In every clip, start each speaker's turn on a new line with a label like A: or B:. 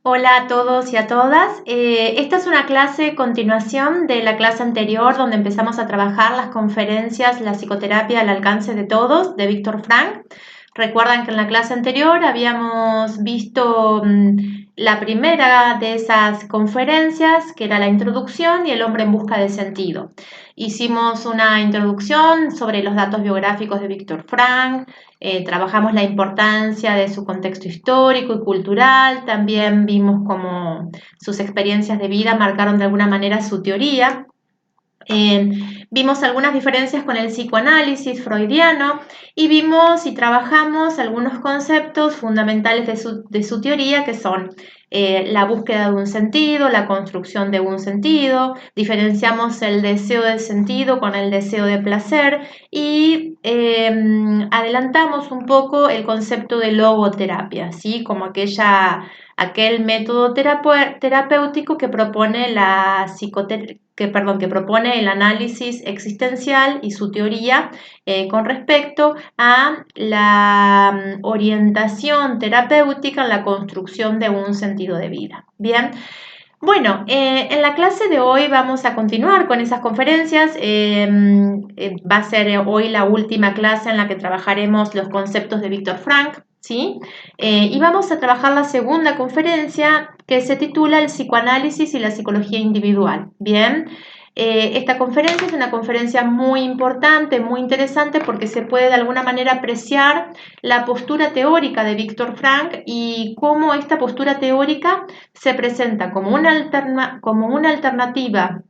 A: Hola a todos y a todas. Esta es una clase continuación de la clase anterior donde empezamos a trabajar las conferencias La psicoterapia al alcance de todos de Víctor Frank. Recuerdan que en la clase anterior habíamos visto la primera de esas conferencias, que era la introducción y el hombre en busca de sentido. Hicimos una introducción sobre los datos biográficos de Víctor Frank. Trabajamos la importancia de su contexto histórico y cultural, también vimos cómo sus experiencias de vida marcaron de alguna manera su teoría. Vimos algunas diferencias con el psicoanálisis freudiano y vimos y trabajamos algunos conceptos fundamentales de su teoría, que son la búsqueda de un sentido, la construcción de un sentido. Diferenciamos el deseo de sentido con el deseo de placer y adelantamos un poco el concepto de logoterapia, ¿sí? Como aquel método terapéutico que propone que propone el análisis existencial y su teoría con respecto a la orientación terapéutica en la construcción de un sentido de vida. Bien. Bueno, en la clase de hoy vamos a continuar con esas conferencias. Va a ser hoy la última clase en la que trabajaremos los conceptos de Víctor Frank, ¿sí? Y vamos a trabajar la segunda conferencia que se titula El psicoanálisis y la psicología individual. Bien. Esta conferencia es una conferencia muy importante, muy interesante, porque se puede de alguna manera apreciar la postura teórica de Víctor Frank y cómo esta postura teórica se presenta como una alternativa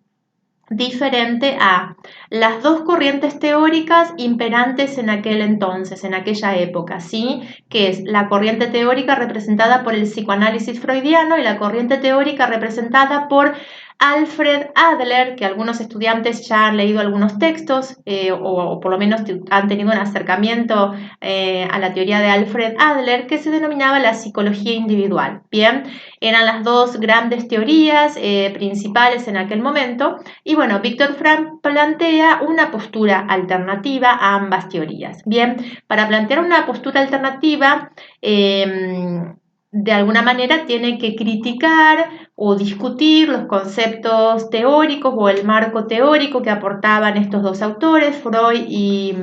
A: diferente a las dos corrientes teóricas imperantes en aquel entonces, en aquella época, ¿sí? Que es la corriente teórica representada por el psicoanálisis freudiano y la corriente teórica representada por Alfred Adler, que algunos estudiantes ya han leído algunos textos o por lo menos han tenido un acercamiento a la teoría de Alfred Adler, que se denominaba la psicología individual. Bien, eran las dos grandes teorías principales en aquel momento. Y bueno, Víctor Frank plantea una postura alternativa a ambas teorías. Bien, para plantear una postura alternativa, de alguna manera tiene que criticar o discutir los conceptos teóricos o el marco teórico que aportaban estos dos autores, Freud y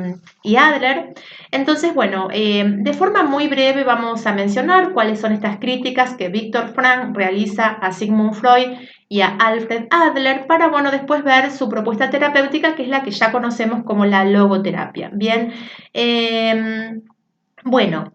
A: Adler. Entonces, bueno, de forma muy breve vamos a mencionar cuáles son estas críticas que Víctor Frank realiza a Sigmund Freud y a Alfred Adler para, bueno, después ver su propuesta terapéutica, que es la que ya conocemos como la logoterapia. Bien, bueno,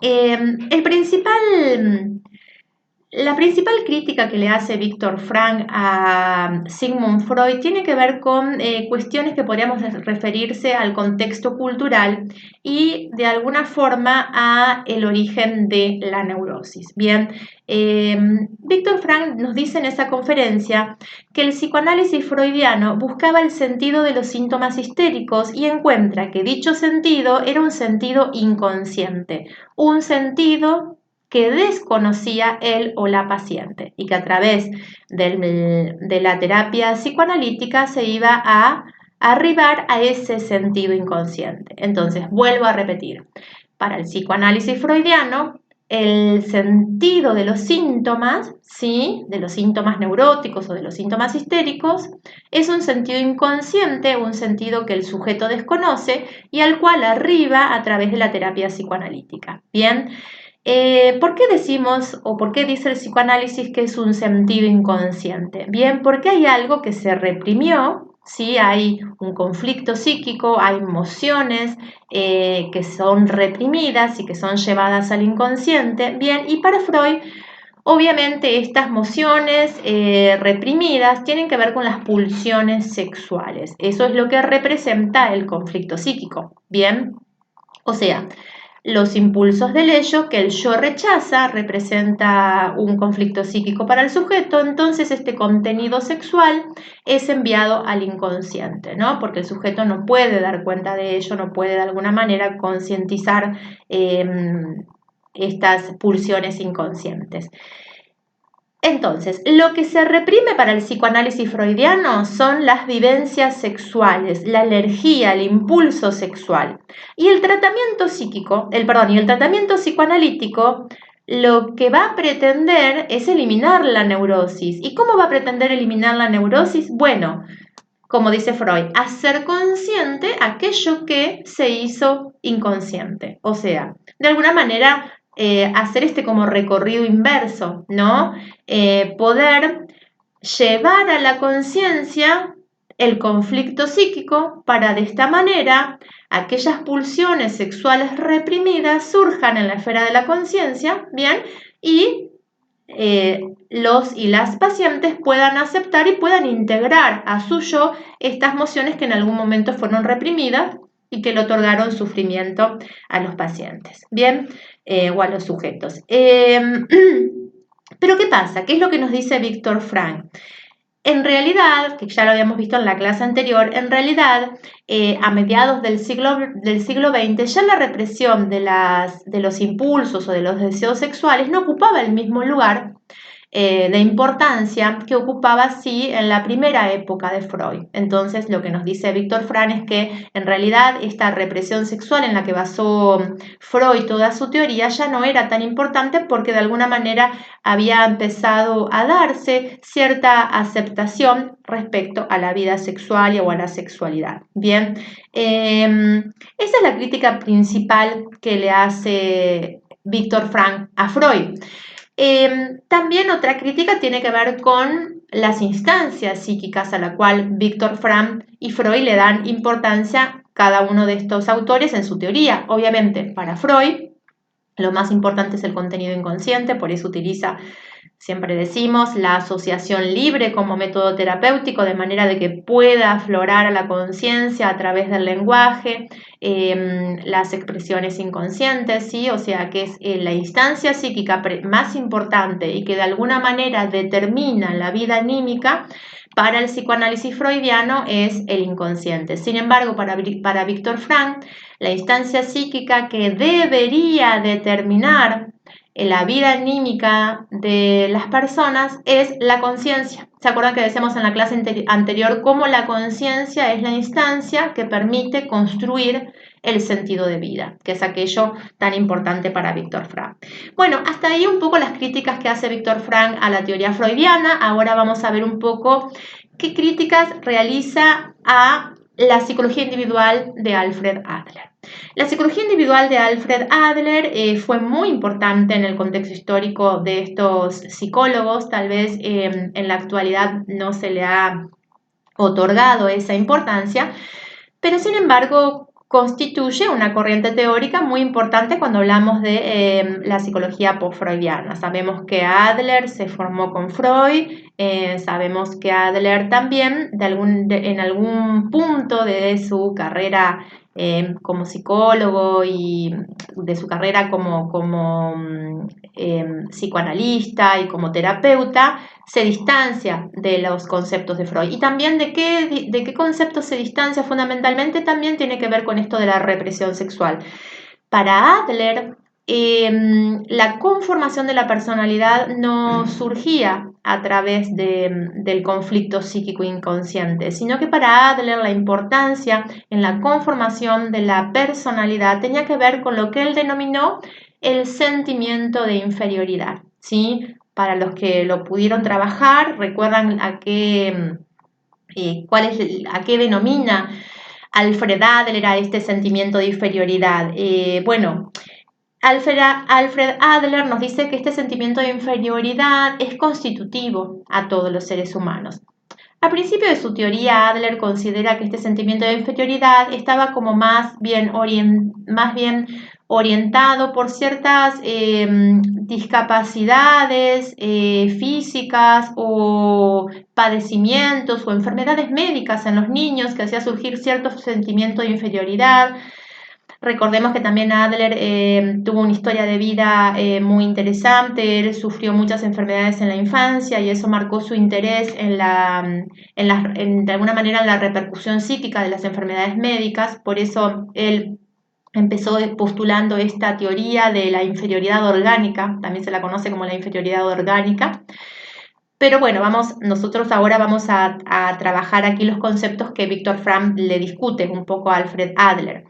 A: la principal crítica que le hace Víctor Frank a Sigmund Freud tiene que ver con cuestiones que podríamos referirse al contexto cultural y de alguna forma a el origen de la neurosis. Bien, Víctor Frank nos dice en esa conferencia que el psicoanálisis freudiano buscaba el sentido de los síntomas histéricos y encuentra que dicho sentido era un sentido inconsciente, un sentido que desconocía él o la paciente y que a través de la terapia psicoanalítica se iba a arribar a ese sentido inconsciente. Entonces, vuelvo a repetir, para el psicoanálisis freudiano, el sentido de los síntomas, ¿sí? De los síntomas neuróticos o de los síntomas histéricos, es un sentido inconsciente, un sentido que el sujeto desconoce y al cual arriba a través de la terapia psicoanalítica. Bien. ¿Por qué decimos o por qué dice el psicoanálisis que es un sentido inconsciente? Bien, porque hay algo que se reprimió, ¿sí? Hay un conflicto psíquico, hay emociones que son reprimidas y que son llevadas al inconsciente. Bien, y para Freud, obviamente estas emociones reprimidas tienen que ver con las pulsiones sexuales. Eso es lo que representa el conflicto psíquico. Bien, o sea, los impulsos del ello que el yo rechaza representa un conflicto psíquico para el sujeto, entonces este contenido sexual es enviado al inconsciente, ¿no? Porque el sujeto no puede dar cuenta de ello, no puede de alguna manera concientizar estas pulsiones inconscientes. Entonces, lo que se reprime para el psicoanálisis freudiano son las vivencias sexuales, la alergia, el impulso sexual. Y el tratamiento psicoanalítico lo que va a pretender es eliminar la neurosis. ¿Y cómo va a pretender eliminar la neurosis? Bueno, como dice Freud, hacer consciente aquello que se hizo inconsciente. O sea, de alguna manera hacer este como recorrido inverso, ¿no? Poder llevar a la conciencia el conflicto psíquico para de esta manera aquellas pulsiones sexuales reprimidas surjan en la esfera de la conciencia, ¿bien? Y los y las pacientes puedan aceptar y puedan integrar a su yo estas emociones que en algún momento fueron reprimidas y que le otorgaron sufrimiento a los pacientes, ¿bien? O a los sujetos. Pero ¿qué pasa? ¿Qué es lo que nos dice Viktor Frankl? En realidad, que ya lo habíamos visto en la clase anterior, en realidad a mediados del siglo XX ya la represión de los impulsos o de los deseos sexuales no ocupaba el mismo lugar de importancia que ocupaba sí en la primera época de Freud. Entonces, lo que nos dice Viktor Frankl es que en realidad esta represión sexual en la que basó Freud toda su teoría ya no era tan importante porque de alguna manera había empezado a darse cierta aceptación respecto a la vida sexual o a la sexualidad. Bien, esa es la crítica principal que le hace Viktor Frankl a Freud. También otra crítica tiene que ver con las instancias psíquicas a la cual Viktor Frankl y Freud le dan importancia cada uno de estos autores en su teoría. Obviamente, para Freud, lo más importante es el contenido inconsciente, por eso utiliza, siempre decimos, la asociación libre como método terapéutico, de manera de que pueda aflorar a la conciencia a través del lenguaje, las expresiones inconscientes, ¿sí? O sea, que es la instancia psíquica más importante y que de alguna manera determina la vida anímica. Para el psicoanálisis freudiano es el inconsciente. Sin embargo, para Viktor Frankl, la instancia psíquica que debería determinar la vida anímica de las personas es la conciencia. ¿Se acuerdan que decíamos en la clase anterior cómo la conciencia es la instancia que permite construir el sentido de vida, que es aquello tan importante para Viktor Frankl? Bueno, hasta ahí un poco las críticas que hace Viktor Frankl a la teoría freudiana. Ahora vamos a ver un poco qué críticas realiza a la psicología individual de Alfred Adler. La psicología individual de Alfred Adler fue muy importante en el contexto histórico de estos psicólogos. Tal vez en la actualidad no se le ha otorgado esa importancia, pero sin embargo constituye una corriente teórica muy importante cuando hablamos de la psicología post-freudiana. Sabemos que Adler se formó con Freud, sabemos que Adler también en algún punto de su carrera como psicólogo y de su carrera como psicoanalista y como terapeuta, se distancia de los conceptos de Freud. Y también de qué conceptos se distancia fundamentalmente también tiene que ver con esto de la represión sexual. Para Adler, la conformación de la personalidad no surgía a través del conflicto psíquico inconsciente, sino que para Adler la importancia en la conformación de la personalidad tenía que ver con lo que él denominó el sentimiento de inferioridad, ¿sí? Para los que lo pudieron trabajar, recuerdan a qué denomina Alfred Adler a este sentimiento de inferioridad. Bueno, Alfred Adler nos dice que este sentimiento de inferioridad es constitutivo a todos los seres humanos. Al principio de su teoría, Adler considera que este sentimiento de inferioridad estaba como más bien orientado por ciertas discapacidades físicas o padecimientos o enfermedades médicas en los niños que hacía surgir cierto sentimiento de inferioridad. Recordemos que también Adler tuvo una historia de vida muy interesante. Él sufrió muchas enfermedades en la infancia y eso marcó su interés de alguna manera en la repercusión psíquica de las enfermedades médicas. Por eso él empezó postulando esta teoría de la inferioridad orgánica, también se la conoce como la inferioridad orgánica. Pero bueno, nosotros ahora vamos a trabajar aquí los conceptos que Viktor Frankl le discute un poco a Alfred Adler.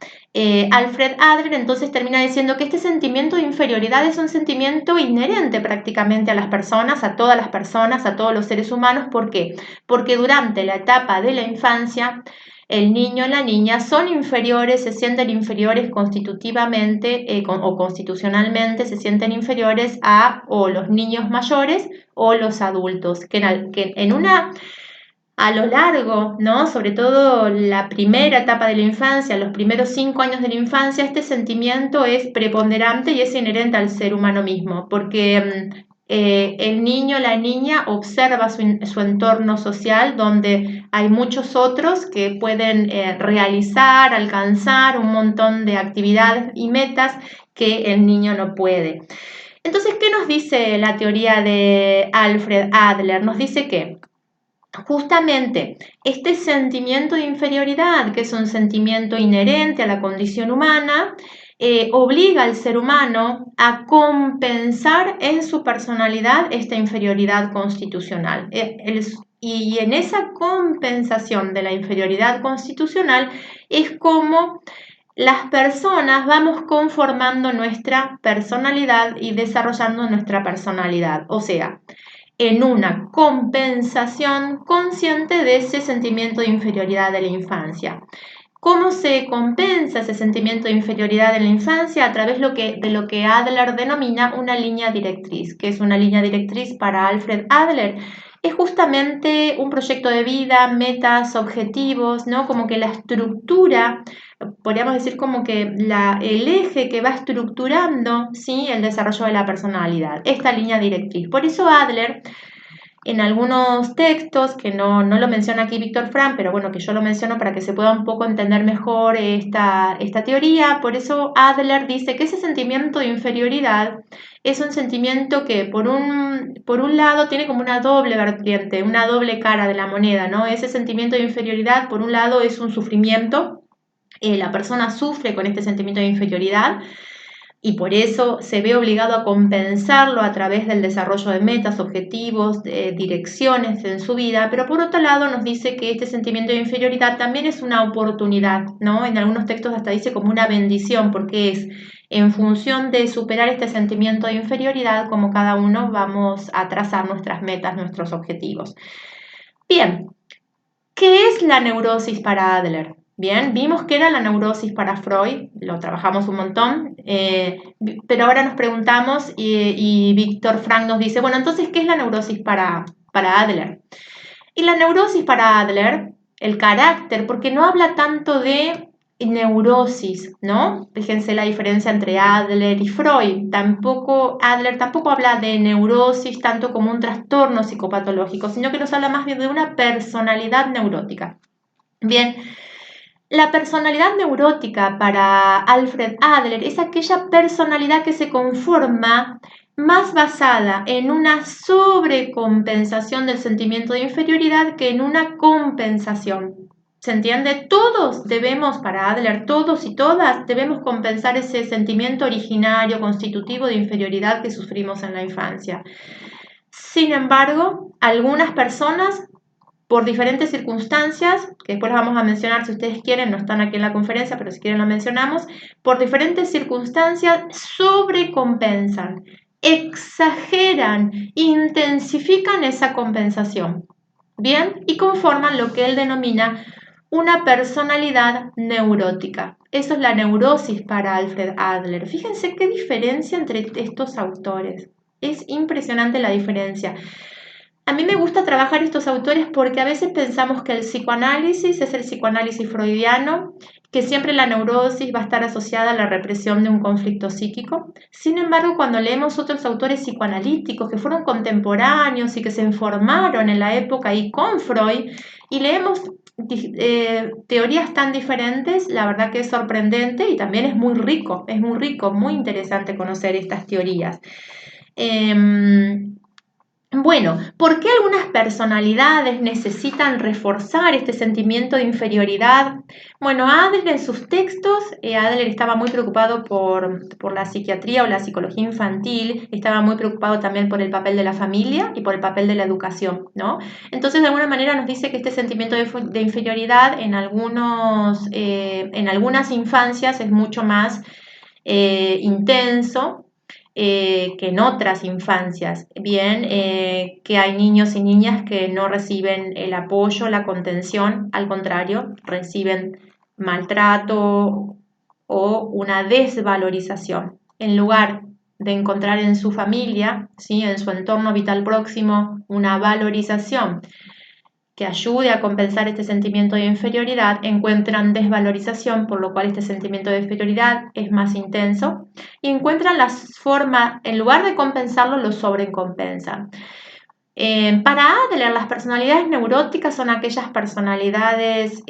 A: Alfred Adler entonces termina diciendo que este sentimiento de inferioridad es un sentimiento inherente prácticamente a las personas, a todas las personas, a todos los seres humanos. ¿Por qué? Porque durante la etapa de la infancia, el niño y la niña son inferiores, se sienten inferiores constitutivamente o constitucionalmente, se sienten inferiores a o los niños mayores o los adultos, que en una, a lo largo, ¿no? Sobre todo la primera etapa de la infancia, los primeros 5 años de la infancia, este sentimiento es preponderante y es inherente al ser humano mismo, porque el niño, la niña observa su entorno social donde hay muchos otros que pueden realizar, alcanzar un montón de actividades y metas que el niño no puede. Entonces, ¿qué nos dice la teoría de Alfred Adler? Nos dice que justamente este sentimiento de inferioridad, que es un sentimiento inherente a la condición humana, obliga al ser humano a compensar en su personalidad esta inferioridad constitucional. Y en esa compensación de la inferioridad constitucional es como las personas vamos conformando nuestra personalidad y desarrollando nuestra personalidad, o sea, en una compensación consciente de ese sentimiento de inferioridad de la infancia. ¿Cómo se compensa ese sentimiento de inferioridad en la infancia? A través de lo que Adler denomina una línea directriz. ¿Qué es una línea directriz para Alfred Adler? Es justamente un proyecto de vida, metas, objetivos, ¿no? Como que la estructura, podríamos decir como que el eje que va estructurando, ¿sí? El desarrollo de la personalidad, esta línea directriz. Por eso Adler, en algunos textos, que no lo menciona aquí Viktor Frankl, pero bueno, que yo lo menciono para que se pueda un poco entender mejor esta teoría, por eso Adler dice que ese sentimiento de inferioridad es un sentimiento que por un lado tiene como una doble vertiente, una doble cara de la moneda, ¿no? Ese sentimiento de inferioridad, por un lado, es un sufrimiento, la persona sufre con este sentimiento de inferioridad, y por eso se ve obligado a compensarlo a través del desarrollo de metas, objetivos, direcciones en su vida, pero por otro lado nos dice que este sentimiento de inferioridad también es una oportunidad, ¿no? En algunos textos hasta dice como una bendición, porque es en función de superar este sentimiento de inferioridad como cada uno vamos a trazar nuestras metas, nuestros objetivos. Bien, ¿qué es la neurosis para Adler? Bien, vimos que era la neurosis para Freud, lo trabajamos un montón, pero ahora nos preguntamos y Viktor Frankl nos dice, bueno, entonces, ¿qué es la neurosis para Adler? Y la neurosis para Adler, el carácter, porque no habla tanto de neurosis, ¿no? Fíjense la diferencia entre Adler y Freud. Adler tampoco habla de neurosis tanto como un trastorno psicopatológico, sino que nos habla más bien de una personalidad neurótica. Bien, la personalidad neurótica para Alfred Adler es aquella personalidad que se conforma más basada en una sobrecompensación del sentimiento de inferioridad que en una compensación. ¿Se entiende? Todos debemos, para Adler, todos y todas debemos compensar ese sentimiento originario, constitutivo de inferioridad que sufrimos en la infancia. Sin embargo, algunas personas por diferentes circunstancias, que después las vamos a mencionar si ustedes quieren, no están aquí en la conferencia, pero si quieren lo mencionamos, por diferentes circunstancias sobrecompensan, exageran, intensifican esa compensación, ¿bien? Y conforman lo que él denomina una personalidad neurótica. Eso es la neurosis para Alfred Adler. Fíjense qué diferencia entre estos autores. Es impresionante la diferencia. A mí me gusta trabajar estos autores porque a veces pensamos que el psicoanálisis es el psicoanálisis freudiano, que siempre la neurosis va a estar asociada a la represión de un conflicto psíquico. Sin embargo, cuando leemos otros autores psicoanalíticos que fueron contemporáneos y que se informaron en la época y con Freud, y leemos teorías tan diferentes, la verdad que es sorprendente y también es muy rico, muy interesante conocer estas teorías. Bueno, ¿por qué algunas personalidades necesitan reforzar este sentimiento de inferioridad? Bueno, Adler en sus textos, Adler estaba muy preocupado por la psiquiatría o la psicología infantil, estaba muy preocupado también por el papel de la familia y por el papel de la educación, ¿no? Entonces, de alguna manera nos dice que este sentimiento de inferioridad en algunas infancias es mucho más intenso que en otras infancias. Bien, que hay niños y niñas que no reciben el apoyo, la contención, al contrario, reciben maltrato o una desvalorización. En lugar de encontrar en su familia, ¿sí? En su entorno vital próximo, una valorización que ayude a compensar este sentimiento de inferioridad, encuentran desvalorización, por lo cual este sentimiento de inferioridad es más intenso, y encuentran la forma, en lugar de compensarlo, lo sobrecompensan. Para Adler, las personalidades neuróticas son aquellas personalidades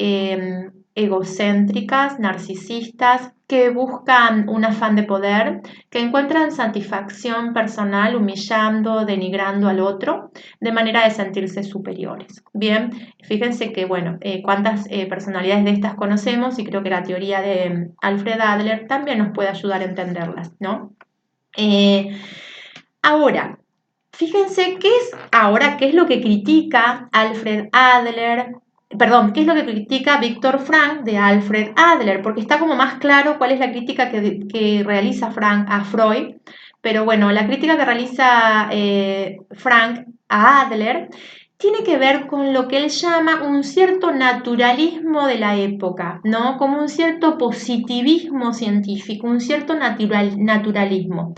A: egocéntricas, narcisistas, que buscan un afán de poder, que encuentran satisfacción personal humillando, denigrando al otro, de manera de sentirse superiores. Bien, fíjense que, bueno, cuántas personalidades de estas conocemos y creo que la teoría de Alfred Adler también nos puede ayudar a entenderlas, ¿no? Ahora, fíjense qué es lo que critica Alfred Adler, perdón, qué es lo que critica Víctor Frank de Alfred Adler, porque está como más claro cuál es la crítica que realiza Frank a Freud, pero bueno, la crítica que realiza Frank a Adler tiene que ver con lo que él llama un cierto naturalismo de la época, ¿no? Como un cierto positivismo científico, un cierto naturalismo.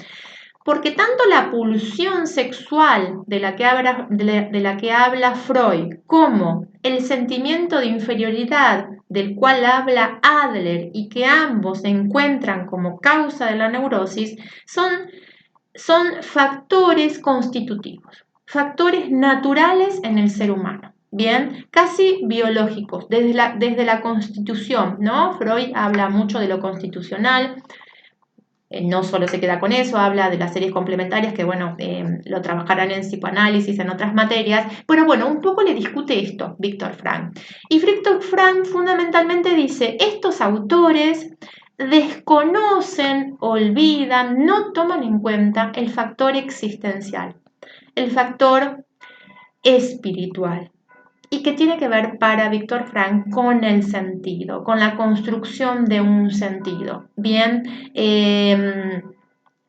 A: Porque tanto la pulsión sexual de la que habla Freud como el sentimiento de inferioridad del cual habla Adler y que ambos se encuentran como causa de la neurosis son factores constitutivos, factores naturales en el ser humano. Bien, casi biológicos, desde la constitución, ¿no? Freud habla mucho de lo constitucional, no solo se queda con eso, habla de las series complementarias que, bueno, lo trabajarán en psicoanálisis, en otras materias, pero bueno, un poco le discute esto Víctor Frank. Y Víctor Frank fundamentalmente dice, estos autores desconocen, olvidan, no toman en cuenta el factor existencial, el factor espiritual y que tiene que ver para Víctor Frank con el sentido, con la construcción de un sentido. Bien,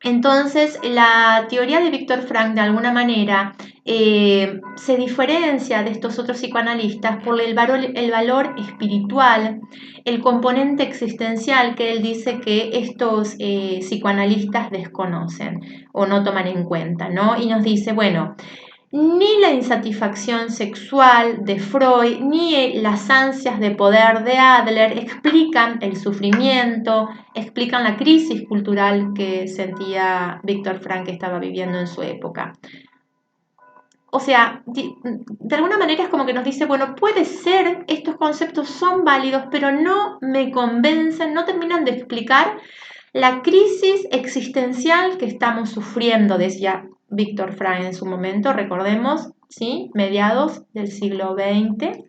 A: entonces la teoría de Víctor Frank de alguna manera se diferencia de estos otros psicoanalistas por el valor espiritual, el componente existencial que él dice que estos psicoanalistas desconocen o no toman en cuenta, ¿no? Y nos dice, bueno, ni la insatisfacción sexual de Freud, ni las ansias de poder de Adler explican el sufrimiento, explican la crisis cultural que sentía Víctor Frank que estaba viviendo en su época. O sea, de alguna manera es como que nos dice, bueno, puede ser, estos conceptos son válidos, pero no me convencen, no terminan de explicar la crisis existencial que estamos sufriendo, decía Víctor Frank en su momento, recordemos, ¿sí? Mediados del siglo XX,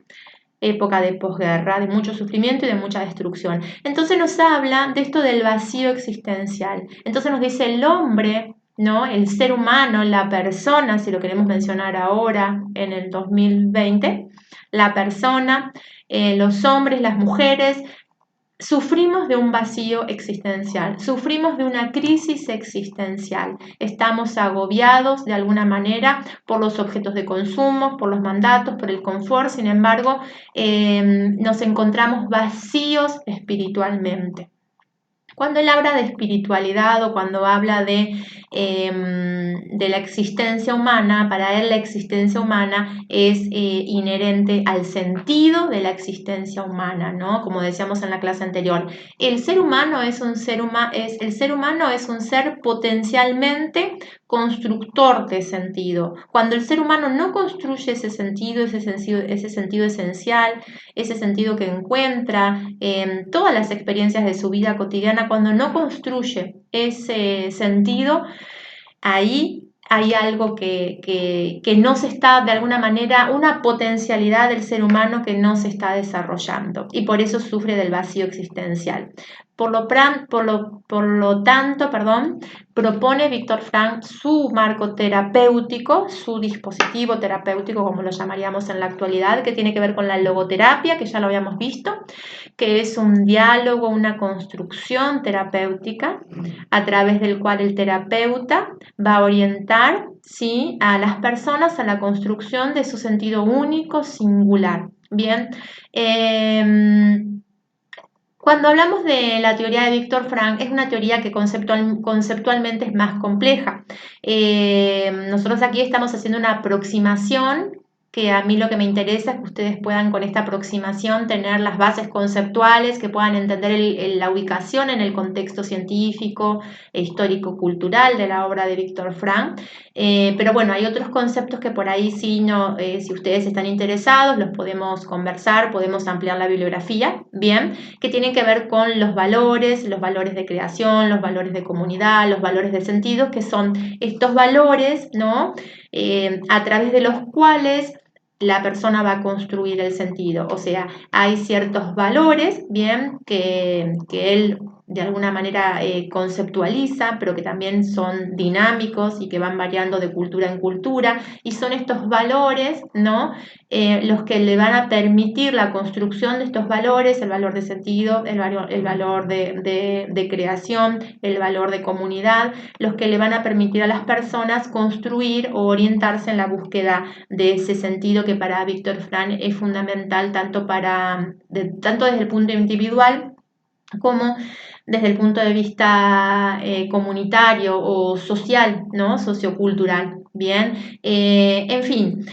A: época de posguerra, de mucho sufrimiento y de mucha destrucción. Entonces nos habla de esto del vacío existencial. Entonces nos dice el hombre, ¿no? El ser humano, la persona, si lo queremos mencionar ahora en el 2020, la persona, los hombres, las mujeres, sufrimos de un vacío existencial, sufrimos de una crisis existencial. Estamos agobiados de alguna manera por los objetos de consumo, por los mandatos, por el confort. Sin embargo, nos encontramos vacíos espiritualmente. Cuando él habla de espiritualidad o cuando habla de la existencia humana, para él la existencia humana es inherente al sentido de la existencia humana, ¿no? Como decíamos en la clase anterior, el ser humano es un ser potencialmente constructor de sentido. Cuando el ser humano no construye ese sentido esencial, ese sentido que encuentra en todas las experiencias de su vida cotidiana, cuando no construye ese sentido, ahí hay algo que no se está, de alguna manera, una potencialidad del ser humano que no se está desarrollando y por eso sufre del vacío existencial. Por lo tanto, propone Viktor Frankl su marco terapéutico, su dispositivo terapéutico, como lo llamaríamos en la actualidad, que tiene que ver con la logoterapia, que ya lo habíamos visto, que es un diálogo, una construcción terapéutica a través del cual el terapeuta va a orientar, ¿sí?, a las personas a la construcción de su sentido único, singular. Bien, cuando hablamos de la teoría de Viktor Frankl, es una teoría que conceptualmente es más compleja. Nosotros aquí estamos haciendo una aproximación que a mí lo que me interesa es que ustedes puedan con esta aproximación tener las bases conceptuales, que puedan entender la ubicación en el contexto científico e histórico-cultural de la obra de Viktor Frankl. Pero bueno, hay otros conceptos que por ahí sí, no, si ustedes están interesados, los podemos conversar, podemos ampliar la bibliografía, bien, que tienen que ver con los valores de creación, los valores de comunidad, los valores de sentido, que son estos valores, ¿no?, a través de los cuales la persona va a construir el sentido. O sea, hay ciertos valores, bien, que él de alguna manera conceptualiza, pero que también son dinámicos y que van variando de cultura en cultura, y son estos valores, ¿no?, los que le van a permitir la construcción de estos valores, el valor de sentido, el valor de creación, el valor de comunidad, los que le van a permitir a las personas construir o orientarse en la búsqueda de ese sentido que para Viktor Frankl es fundamental tanto desde el punto individual como desde el punto de vista comunitario o social, ¿no?, sociocultural. Bien, en fin.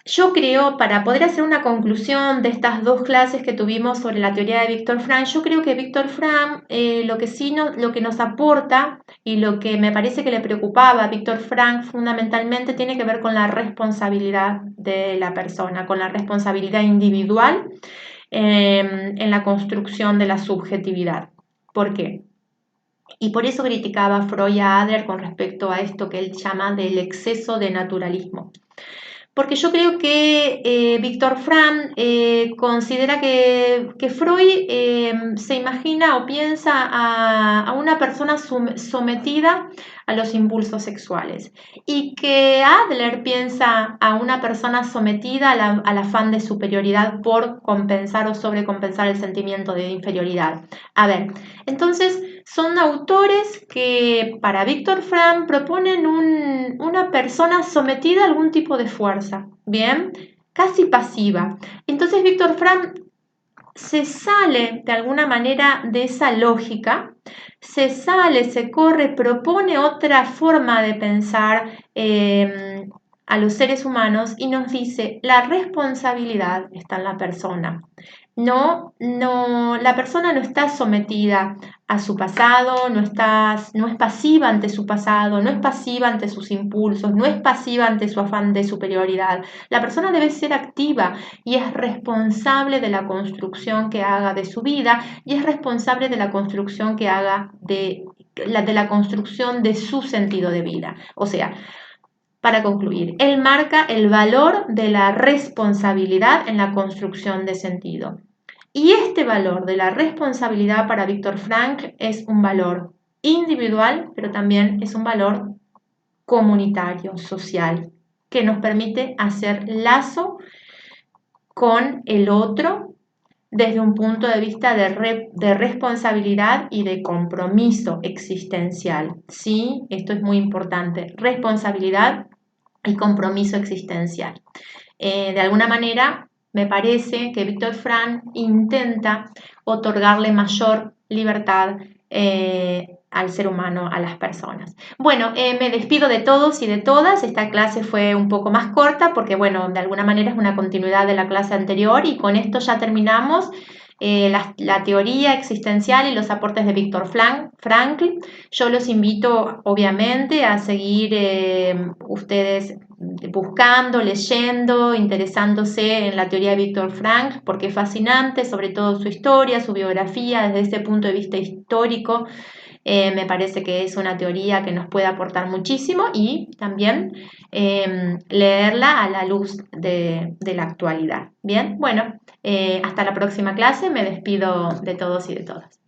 A: Yo creo, para poder hacer una conclusión de estas dos clases que tuvimos sobre la teoría de Viktor Frankl, yo creo que Viktor Frankl lo que nos aporta y lo que me parece que le preocupaba a Viktor Frankl fundamentalmente tiene que ver con la responsabilidad de la persona, con la responsabilidad individual en la construcción de la subjetividad. ¿Por qué? Y por eso criticaba a Freud y a Adler con respecto a esto que él llama del exceso de naturalismo. Porque yo creo que Viktor Frankl considera que Freud se imagina o piensa a una persona sometida a los impulsos sexuales y que Adler piensa a una persona sometida al afán de superioridad por compensar o sobrecompensar el sentimiento de inferioridad. A ver, entonces son autores que para Viktor Frankl proponen una persona sometida a algún tipo de fuerza, ¿bien? Casi pasiva. Entonces Viktor Frankl se sale de alguna manera de esa lógica, se corre, propone otra forma de pensar a los seres humanos y nos dice, la responsabilidad está en la persona. No, la persona no está sometida a su pasado, no es pasiva ante su pasado, no es pasiva ante sus impulsos, no es pasiva ante su afán de superioridad. La persona debe ser activa y es responsable de la construcción que haga de su vida y es responsable de la construcción que haga de la construcción de su sentido de vida. O sea, para concluir, él marca el valor de la responsabilidad en la construcción de sentido. Y este valor de la responsabilidad para Viktor Frankl es un valor individual, pero también es un valor comunitario, social, que nos permite hacer lazo con el otro desde un punto de vista de responsabilidad y de compromiso existencial. Sí, esto es muy importante, responsabilidad y compromiso existencial. De alguna manera, me parece que Viktor Frankl intenta otorgarle mayor libertad al ser humano, a las personas. Bueno, me despido de todos y de todas. Esta clase fue un poco más corta porque, bueno, de alguna manera es una continuidad de la clase anterior y con esto ya terminamos la teoría existencial y los aportes de Viktor Frankl. Yo los invito, obviamente, a seguir ustedes buscando, leyendo, interesándose en la teoría de Viktor Frankl, porque es fascinante, sobre todo su historia, su biografía, desde ese punto de vista histórico. Me parece que es una teoría que nos puede aportar muchísimo y también leerla a la luz de la actualidad. Bien, bueno, hasta la próxima clase. Me despido de todos y de todas.